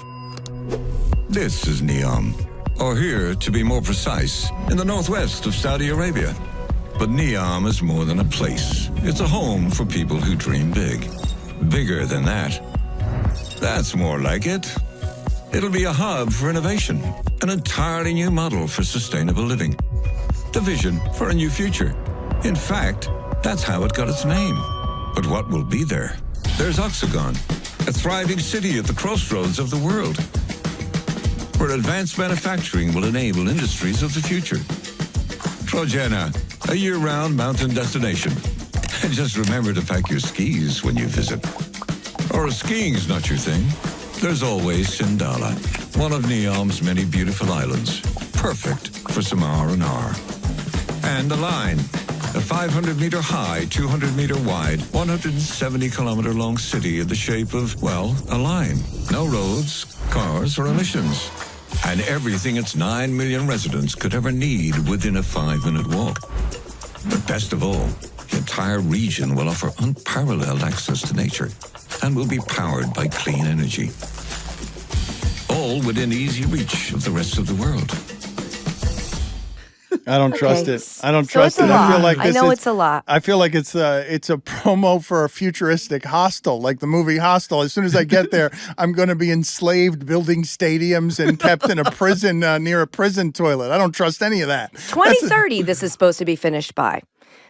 [SPEAKER 4] This is NEOM, or here, to be more precise, in the northwest of Saudi Arabia. But NEOM is more than a place. It's a home for people who dream big. Bigger than that. That's more like it. It'll be a hub for innovation, an entirely new model for sustainable living. The vision for a new future. In fact, that's how it got its name. But what will be there? There's Oxagon, a thriving city at the crossroads of the world, where advanced manufacturing will enable industries of the future. Trojana, a year-round mountain destination. And just remember to pack your skis when you visit. Or if skiing's not your thing, there's always Sindala, one of NEOM's many beautiful islands, perfect for some R&R. And the Line, a 500-meter high, 200-meter wide, 170-kilometer long city in the shape of, well, a line. No roads, cars, or emissions. And everything its 9 million residents could ever need within a 5-minute walk. But best of all, the entire region will offer unparalleled access to nature and will be powered by clean energy. All within easy reach of the rest of the world.
[SPEAKER 3] I don't trust it. I don't
[SPEAKER 2] So
[SPEAKER 3] trust
[SPEAKER 2] it's
[SPEAKER 3] it.
[SPEAKER 2] a
[SPEAKER 3] I feel
[SPEAKER 2] lot.
[SPEAKER 3] like
[SPEAKER 2] I
[SPEAKER 3] this
[SPEAKER 2] know
[SPEAKER 3] is,
[SPEAKER 2] it's a lot.
[SPEAKER 3] I feel like it's a promo for a futuristic hostel, like the movie Hostel. As soon as I get there, I'm going to be enslaved building stadiums and kept in a prison near a prison toilet. I don't trust any of that.
[SPEAKER 2] 2030, this is supposed to be finished by.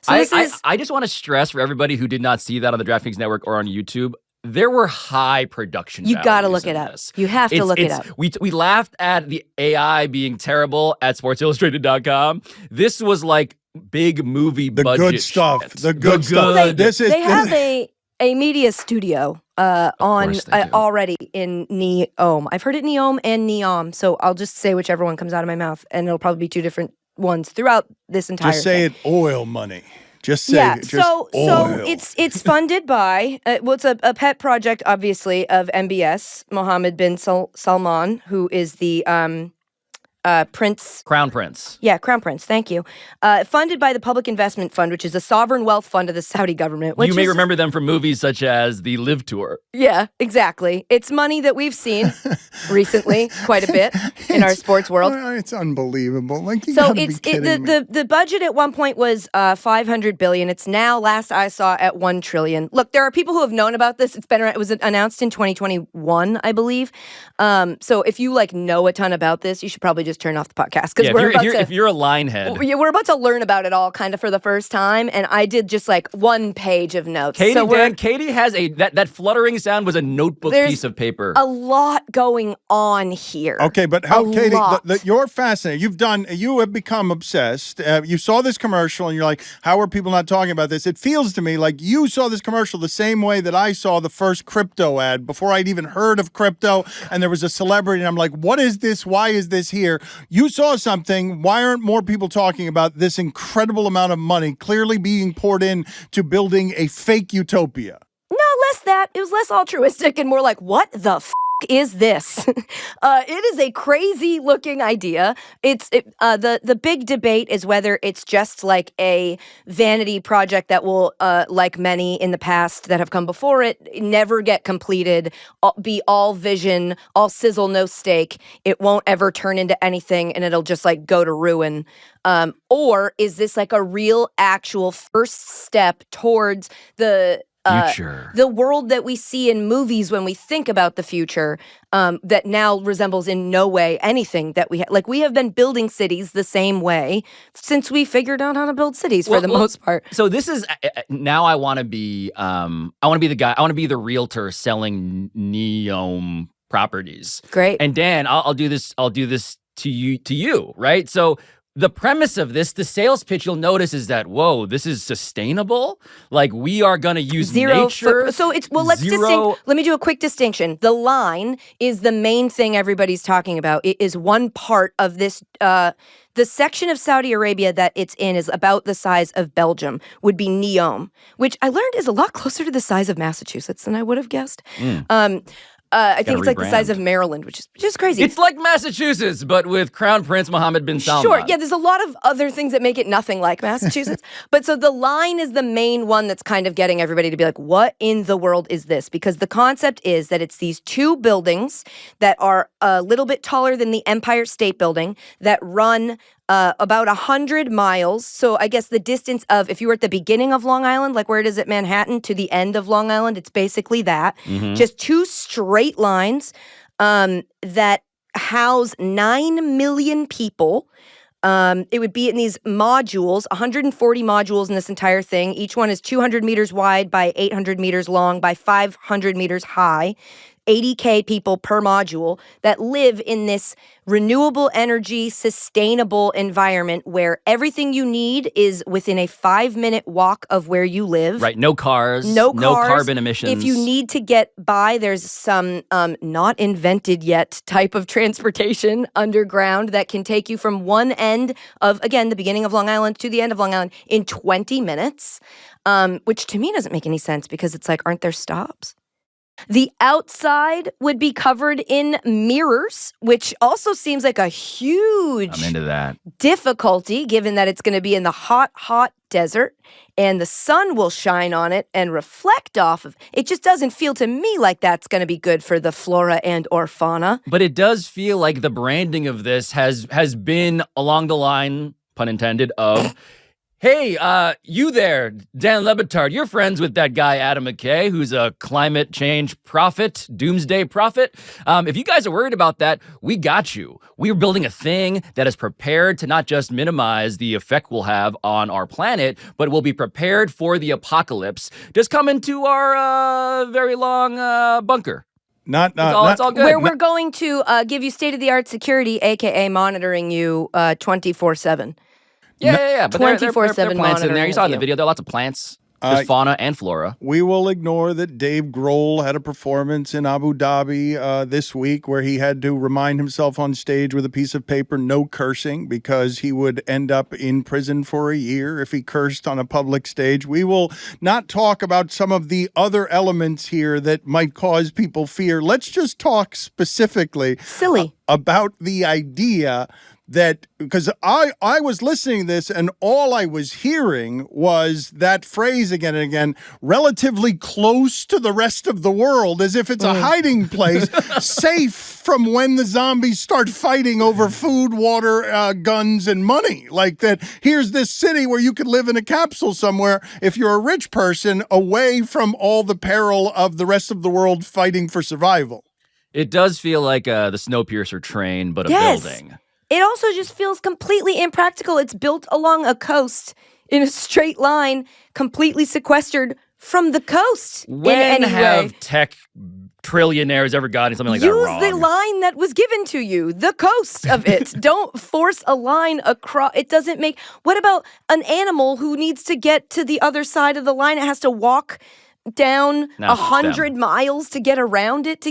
[SPEAKER 2] So this is
[SPEAKER 1] I just want to stress for everybody who did not see that on the DraftKings Network or on YouTube, there were high production
[SPEAKER 2] you got to
[SPEAKER 1] values
[SPEAKER 2] look it
[SPEAKER 1] in
[SPEAKER 2] up.
[SPEAKER 1] this.
[SPEAKER 2] You have to look it up.
[SPEAKER 1] We laughed at the AI being terrible at SportsIllustrated.com. This was like big movie
[SPEAKER 3] The
[SPEAKER 1] budget
[SPEAKER 3] good stuff.
[SPEAKER 1] shit.
[SPEAKER 3] The good stuff.
[SPEAKER 2] They have a media studio on
[SPEAKER 1] course they do.
[SPEAKER 2] already in NEOM. I've heard it NEOM and NEOM, so I'll just say whichever one comes out of my mouth, and it'll probably be two different ones throughout this entire
[SPEAKER 3] Just say
[SPEAKER 2] thing.
[SPEAKER 3] it, oil money. Just say
[SPEAKER 2] Yeah,
[SPEAKER 3] it.
[SPEAKER 2] so
[SPEAKER 3] oil.
[SPEAKER 2] it's funded by it's a pet project, obviously, of MBS Mohammed bin Salman, who is the Prince.
[SPEAKER 1] Crown Prince.
[SPEAKER 2] Yeah, Crown Prince. Thank you. Funded by the Public Investment Fund, which is a sovereign wealth fund of the Saudi government. Which
[SPEAKER 1] You may
[SPEAKER 2] is,
[SPEAKER 1] remember them from movies such as the Live Tour.
[SPEAKER 2] Yeah, exactly. It's money that we've seen recently quite a bit in our sports world.
[SPEAKER 3] It's unbelievable. Like, you
[SPEAKER 2] So
[SPEAKER 3] gotta be kidding me.
[SPEAKER 2] the budget at one point was $500 billion. It's now, last I saw, at $1 trillion. Look, there are people who have known about this. It was announced in 2021, I believe. So if you know a ton about this, you should probably just turn off the podcast because
[SPEAKER 1] if you're a line head.
[SPEAKER 2] we're about to learn about it all kind of for the first time, and I did just one page of notes.
[SPEAKER 1] Katie has that fluttering sound was a notebook
[SPEAKER 2] There's
[SPEAKER 1] piece of paper.
[SPEAKER 2] a lot going on here.
[SPEAKER 3] Okay, but how,
[SPEAKER 2] A
[SPEAKER 3] Katie,
[SPEAKER 2] lot.
[SPEAKER 3] you're fascinated. You have become obsessed. You saw this commercial and you're like, how are people not talking about this? It feels to me like you saw this commercial the same way that I saw the first crypto ad before I'd even heard of crypto. And there was a celebrity and I'm like, what is this? Why is this here? You saw something. Why aren't more people talking about this incredible amount of money clearly being poured in to building a fake utopia?
[SPEAKER 2] No, less that. It was less altruistic and more like, what the is this? It is a crazy looking idea. The big debate is whether it's just like a vanity project that will, like many in the past that have come before it, never get completed, be all vision, all sizzle, no steak. It won't ever turn into anything and it'll just go to ruin. Or is this a real actual first step towards the
[SPEAKER 1] Future.
[SPEAKER 2] The world that we see in movies when we think about the future, that now resembles in no way anything that we we have been building cities the same way since we figured out how to build cities for the most part.
[SPEAKER 1] So this is now I want to be the guy. I want to be the realtor selling NEOM properties.
[SPEAKER 2] Great.
[SPEAKER 1] And Dan, I'll do this to you, right? So the premise of this, the sales pitch, you'll notice is that, whoa, this is sustainable. We are going to use nature.
[SPEAKER 2] So it's, let's let me do a quick distinction. The Line is the main thing everybody's talking about. It is one part of this, the section of Saudi Arabia that it's in is about the size of Belgium, would be NEOM, which I learned is a lot closer to the size of Massachusetts than I would have guessed. I think it's the size of Maryland, which is crazy.
[SPEAKER 1] It's like Massachusetts, but with Crown Prince Mohammed bin Salman.
[SPEAKER 2] Sure, yeah, there's a lot of other things that make it nothing like Massachusetts. But so the Line is the main one that's kind of getting everybody to be like, what in the world is this? Because the concept is that it's these two buildings that are a little bit taller than the Empire State Building that run about 100 miles. So I guess the distance of, if you were at the beginning of Long Island, where it is at Manhattan, to the end of Long Island, it's basically that. Mm-hmm. Just two straight lines that house 9 million people. It would be in these modules, 140 modules in this entire thing. Each one is 200 meters wide by 800 meters long by 500 meters high. 80K people per module that live in this renewable energy, sustainable environment where everything you need is within a 5-minute walk of where you live.
[SPEAKER 1] Right. No cars.
[SPEAKER 2] No
[SPEAKER 1] carbon emissions.
[SPEAKER 2] If you need to get by, there's some not invented yet type of transportation underground that can take you from one end of, again, the beginning of Long Island to the end of Long Island in 20 minutes, which to me doesn't make any sense because it's like, aren't there stops? The outside would be covered in mirrors, which also seems like a huge
[SPEAKER 1] I'm into that.
[SPEAKER 2] difficulty given that it's going to be in the hot, hot desert and the sun will shine on it and reflect off of it. Just doesn't feel to me like that's going to be good for the flora and or fauna.
[SPEAKER 1] But it does feel like the branding of this has been along the line, pun intended, of hey, you there, Dan Batard, you're friends with that guy, Adam McKay, who's a climate change prophet, doomsday prophet. If you guys are worried about that, we got you. We're building a thing that is prepared to not just minimize the effect we'll have on our planet, but will be prepared for the apocalypse. Just come into our very long bunker.
[SPEAKER 3] Not
[SPEAKER 1] It's all good.
[SPEAKER 2] Where we're going to give you state-of-the-art security, a.k.a. monitoring you 24/7.
[SPEAKER 1] Yeah. But there are
[SPEAKER 2] 24/7
[SPEAKER 1] plants in there. You saw in the
[SPEAKER 2] monitoring
[SPEAKER 1] video, there are lots of plants. There's fauna and flora.
[SPEAKER 3] We will ignore that Dave Grohl had a performance in Abu Dhabi this week where he had to remind himself on stage with a piece of paper, no cursing, because he would end up in prison for a year if he cursed on a public stage. We will not talk about some of the other elements here that might cause people fear. Let's just talk specifically about the idea that, because I was listening to this and all I was hearing was that phrase again and again, relatively close to the rest of the world, as if it's a hiding place, safe from when the zombies start fighting over food, water, guns, and money. Like that, here's this city where you could live in a capsule somewhere if you're a rich person, away from all the peril of the rest of the world fighting for survival.
[SPEAKER 1] It does feel like the Snowpiercer train, but a building.
[SPEAKER 2] It also just feels completely impractical. It's built along a coast in a straight line, completely sequestered from the coast.
[SPEAKER 1] When have tech trillionaires ever gotten something like that wrong?
[SPEAKER 2] Use the line that was given to you, the coast of it. Don't force a line across. It doesn't make... What about an animal who needs to get to the other side of the line? It has to walk down 100 miles to get around it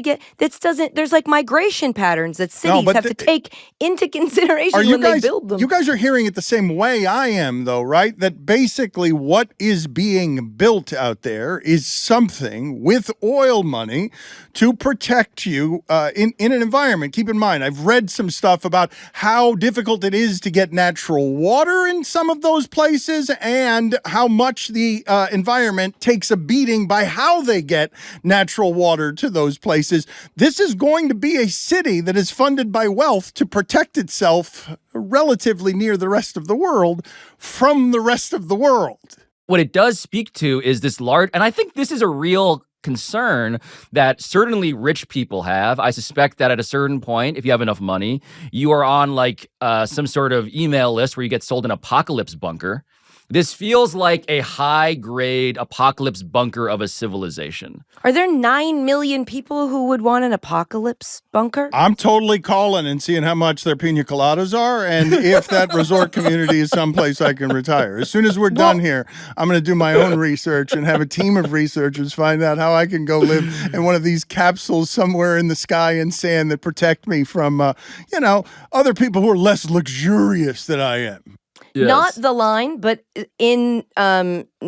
[SPEAKER 2] there's like migration patterns that cities have to take into consideration when they build them.
[SPEAKER 3] You guys are hearing it the same way I am, though, right? That basically what is being built out there is something with oil money to protect you in an environment. Keep in mind, I've read some stuff about how difficult it is to get natural water in some of those places and how much the environment takes a beating by how they get natural water to those places. This is going to be a city that is funded by wealth to protect itself relatively near the rest of the world from the rest of the world.
[SPEAKER 1] What it does speak to is this large, and I think this is a real concern that certainly rich people have. I suspect that at a certain point, if you have enough money, you are on like some sort of email list where you get sold an apocalypse bunker. This feels like a high-grade apocalypse bunker of a civilization.
[SPEAKER 2] Are there 9 million people who would want an apocalypse bunker?
[SPEAKER 3] I'm totally calling and seeing how much their Piña coladas are and if that resort community is someplace I can retire. As soon as we're done here, I'm going to do my own research and have a team of researchers find out how I can go live in one of these capsules somewhere in the sky and sand that protect me from, other people who are less luxurious than I am.
[SPEAKER 1] Yes.
[SPEAKER 2] Not the line, but in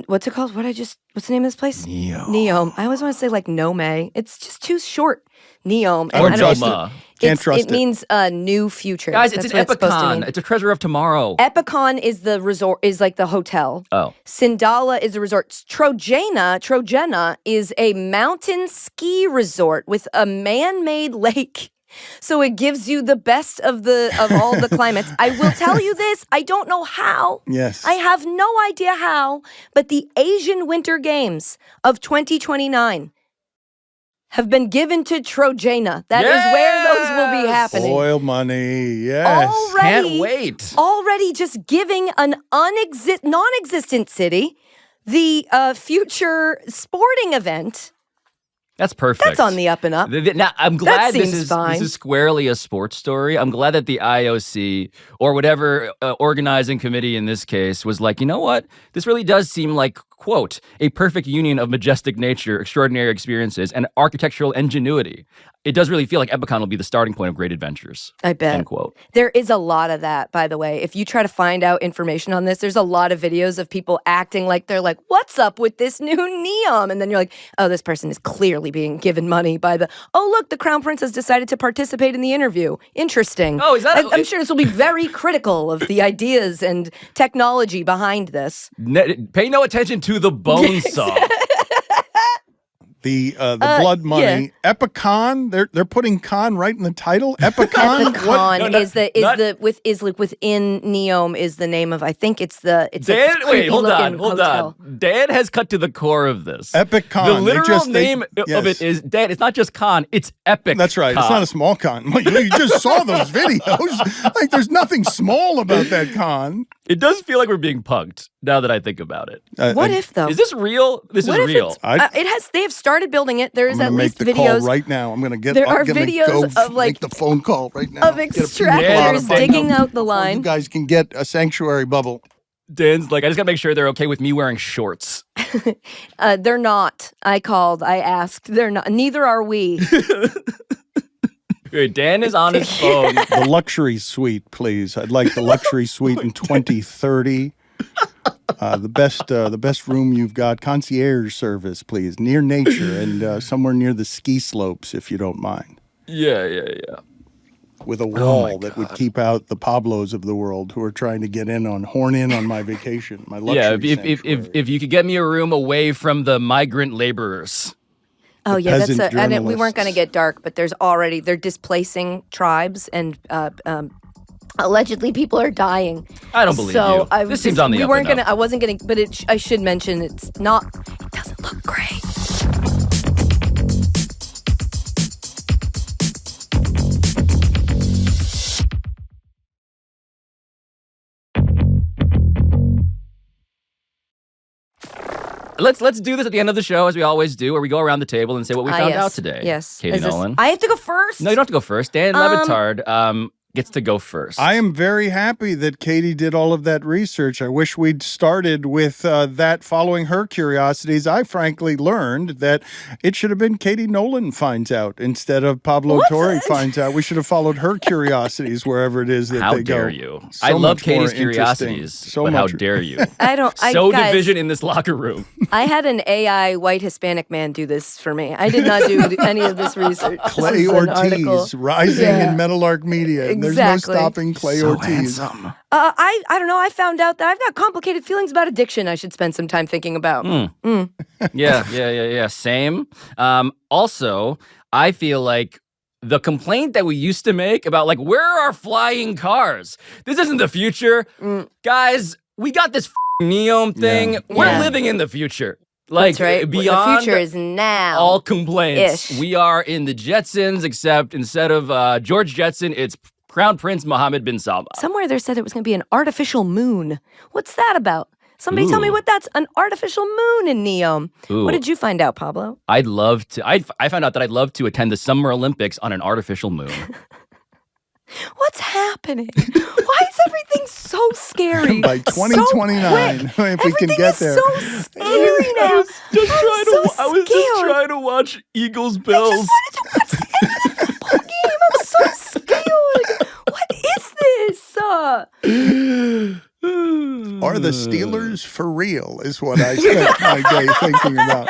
[SPEAKER 2] what's it called? What's the name of this place? NEOM. I always want to say like NOME. It's just too short. NEOM.
[SPEAKER 1] Or Noma.
[SPEAKER 3] Can't trust it.
[SPEAKER 2] It means new future.
[SPEAKER 1] Guys, it's an epicon. It's a treasure of tomorrow.
[SPEAKER 2] Epicon is the resort, is like the hotel.
[SPEAKER 1] Oh.
[SPEAKER 2] Sindala is a resort. Trojena is a mountain ski resort with a man-made lake. So it gives you the best of all the climates. I will tell you this, I don't know how.
[SPEAKER 3] Yes.
[SPEAKER 2] I have no idea how, but the Asian Winter Games of 2029 have been given to Trojana. That is where those will be happening.
[SPEAKER 3] Oil money, yes.
[SPEAKER 1] Can't wait.
[SPEAKER 2] Already just giving an non-existent city the future sporting event.
[SPEAKER 1] That's perfect.
[SPEAKER 2] That's on the up and up.
[SPEAKER 1] Now, I'm glad this
[SPEAKER 2] seems fine.
[SPEAKER 1] is squarely a sports story. I'm glad that the IOC or whatever organizing committee in this case was like, you know what? This really does seem like, quote, a perfect union of majestic nature, extraordinary experiences, and architectural ingenuity. It does really feel like Epicon will be the starting point of great adventures.
[SPEAKER 2] I bet.
[SPEAKER 1] End quote.
[SPEAKER 2] There is a lot of that, by the way. If you try to find out information on this, there's a lot of videos of people acting like they're like, what's up with this new NEOM? And then you're like, oh, this person is clearly being given money by look, the Crown Prince has decided to participate in the interview. Interesting.
[SPEAKER 1] Oh, is that?
[SPEAKER 2] I'm sure this will be very critical of the ideas and technology behind this.
[SPEAKER 1] Pay no attention to the bone saw.
[SPEAKER 3] The blood money.
[SPEAKER 2] Yeah.
[SPEAKER 3] Epicon, they're putting con right in the title. Epicon?
[SPEAKER 2] Epicon is within NEOM is the name of, I think it's
[SPEAKER 1] Dan, wait, hold on.
[SPEAKER 2] hotel.
[SPEAKER 1] Dan has cut to the core of this.
[SPEAKER 3] Epicon.
[SPEAKER 1] The literal name of it is, Dan, it's not just con, it's epic.
[SPEAKER 3] That's right. It's not a small con. You just saw those videos. Like, there's nothing small about that con.
[SPEAKER 1] It does feel like we're being punked now that I think about it.
[SPEAKER 2] What if, though?
[SPEAKER 1] Is this real? This is real.
[SPEAKER 2] They have started building it. There is at least
[SPEAKER 3] videos.
[SPEAKER 2] videos.
[SPEAKER 3] Call right now. I'm going to get.
[SPEAKER 2] There are
[SPEAKER 3] I'm gonna
[SPEAKER 2] videos of
[SPEAKER 3] make the phone call right now.
[SPEAKER 2] Of extractors digging out the line.
[SPEAKER 3] You guys can get a sanctuary bubble.
[SPEAKER 1] Dan's like, I just got to make sure they're okay with me wearing shorts.
[SPEAKER 2] They're not. I called. I asked. They're not. Neither are we.
[SPEAKER 1] Wait, Dan is on his phone.
[SPEAKER 3] The luxury suite, please. I'd like the luxury suite in 2030. The best room you've got. Concierge service, please. Near nature and somewhere near the ski slopes, if you don't mind.
[SPEAKER 1] Yeah.
[SPEAKER 3] With a wall that would keep out the Pablos of the world who are trying to horn in on my vacation, my luxury sanctuary.
[SPEAKER 1] if you could get me a room away from the migrant laborers.
[SPEAKER 2] Oh yeah,
[SPEAKER 3] and
[SPEAKER 2] we weren't going to get dark, but they're displacing tribes and allegedly people are dying.
[SPEAKER 1] I don't believe you. This seems on the up and up.
[SPEAKER 2] I wasn't going to, but I should mention it doesn't look great.
[SPEAKER 1] Let's do this at the end of the show, as we always do, where we go around the table and say what we found out today.
[SPEAKER 2] Yes.
[SPEAKER 1] Katie Nolan.
[SPEAKER 2] I have to go first?
[SPEAKER 1] No, you don't have to go first. Dan Batard gets to go first.
[SPEAKER 3] I am very happy that Katie did all of that research. I wish we'd started with that following her curiosities. I frankly learned that it should have been Katie Nolan finds out instead of Pablo Torre finds out. We should have followed her curiosities wherever it is that they go.
[SPEAKER 1] How dare you?
[SPEAKER 3] So
[SPEAKER 1] I love
[SPEAKER 3] much more
[SPEAKER 1] Katie's curiosities, but how dare you? Division in this locker room.
[SPEAKER 2] I had an AI white Hispanic man do this for me. I did not do any of this research.
[SPEAKER 3] Clay Ortiz, rising in Meadowlark Media. There's no stopping Clay Ortiz.
[SPEAKER 1] Handsome.
[SPEAKER 2] I don't know. I found out that I've got complicated feelings about addiction I should spend some time thinking about.
[SPEAKER 1] Yeah. Same. Also, I feel like the complaint that we used to make about like, where are our flying cars? This isn't the future. Guys, we got this NEOM thing. We're living in the future. Like,
[SPEAKER 2] that's right.
[SPEAKER 1] Beyond
[SPEAKER 2] the future is now.
[SPEAKER 1] all complaints. We are in the Jetsons, except instead of George Jetson, it's Crown Prince Mohammed bin Salman.
[SPEAKER 2] Somewhere there said it was going to be an artificial moon. What's that about? Somebody tell me what that's an artificial moon in NEOM. What did you find out, Pablo?
[SPEAKER 1] I'd love to. I found out that I'd love to attend the Summer Olympics on an artificial moon.
[SPEAKER 2] What's happening? Why is everything so scary?
[SPEAKER 3] By 2029, if we can get there.
[SPEAKER 2] So scary now.
[SPEAKER 1] I was just trying to watch Eagles Bills.
[SPEAKER 2] I just wanted to watch the end of the football game. I'm so scared. What is this?
[SPEAKER 3] Are the Steelers for real? Is what I spent my day thinking about.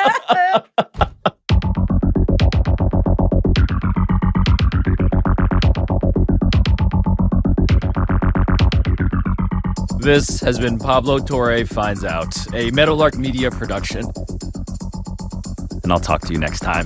[SPEAKER 1] This has been Pablo Torre Finds Out, a Meadowlark Media production. And I'll talk to you next time.